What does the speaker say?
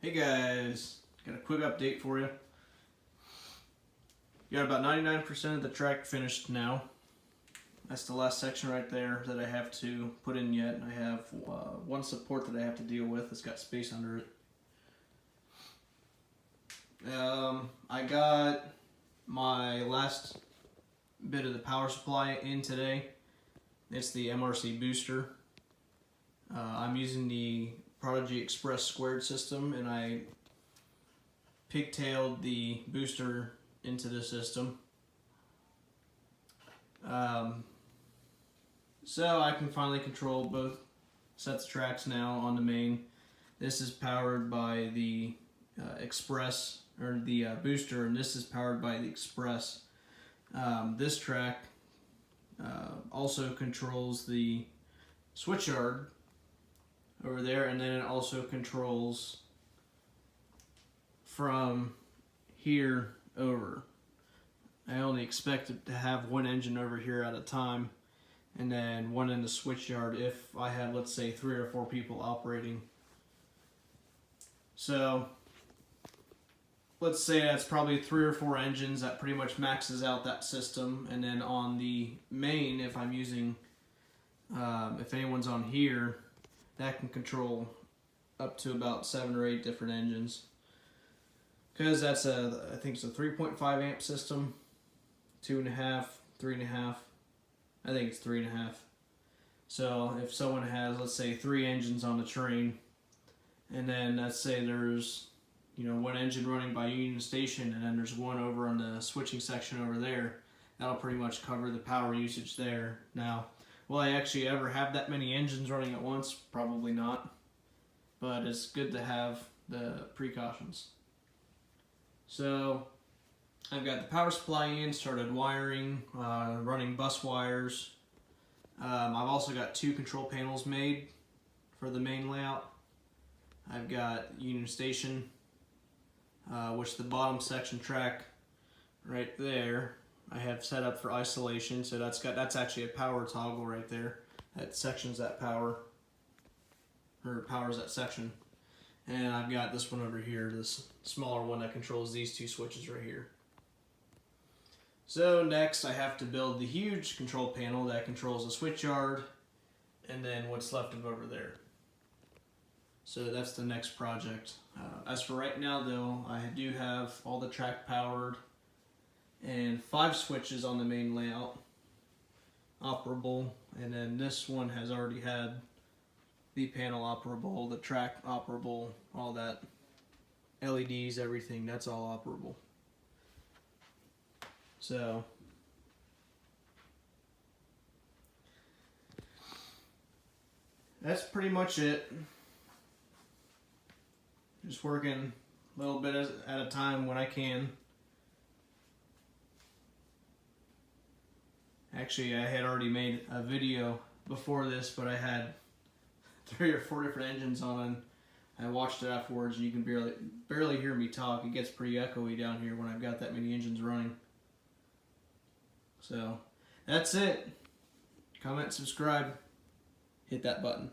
Hey guys, got a quick update for you. Got about 99% of the track finished now. That's the last section right there that I have to put in yet. I have one support that I have to deal with. It's got space under it. I got my last bit of the power supply in today. It's the MRC booster. I'm using the Prodigy Express squared system, and I pigtailed the booster into the system. So I can finally control both sets of tracks now on the main. This is powered by the Express, or the booster, and this is powered by the Express. This track also controls the switchyard over there, and then it also controls from here over. I only expect it to have one engine over here at a time, and then one in the switchyard if I have, let's say, 3 or 4 people operating. So let's say that's probably 3 or 4 engines. That pretty much maxes out that system. And then on the main, if I'm using, if anyone's on here, that can control up to about 7 or 8 different engines. Because that's I think it's a 3.5 amp system, 2.5, 3.5. I think it's 3.5. So if someone has, let's say, 3 engines on the train, and then let's say there's, one engine running by Union Station, and then there's one over on the switching section over there, that'll pretty much cover the power usage there. Now, will I actually ever have that many engines running at once? Probably not. But it's good to have the precautions. So I've got the power supply in, started wiring, running bus wires. I've also got 2 control panels made for the main layout. I've got Union Station, which the bottom section track right there I have set up for isolation. So that's actually a power toggle right there. That sections that power, or powers that section. And I've got this one over here, this smaller one that controls these 2 switches right here. So next I have to build the huge control panel that controls the switch yard and then what's left of over there. So that's the next project. As for right now though, I do have all the track powered and 5 switches on the main layout operable, and then this one has already had the panel operable, the track operable, all that, LEDs, everything, that's all operable. So that's pretty much it. Just working a little bit at a time when I can. Actually, I had already made a video before this, but I had 3 or 4 different engines on. I watched it afterwards, and you can barely hear me talk. It gets pretty echoey down here when I've got that many engines running. So that's it. Comment, subscribe, hit that button.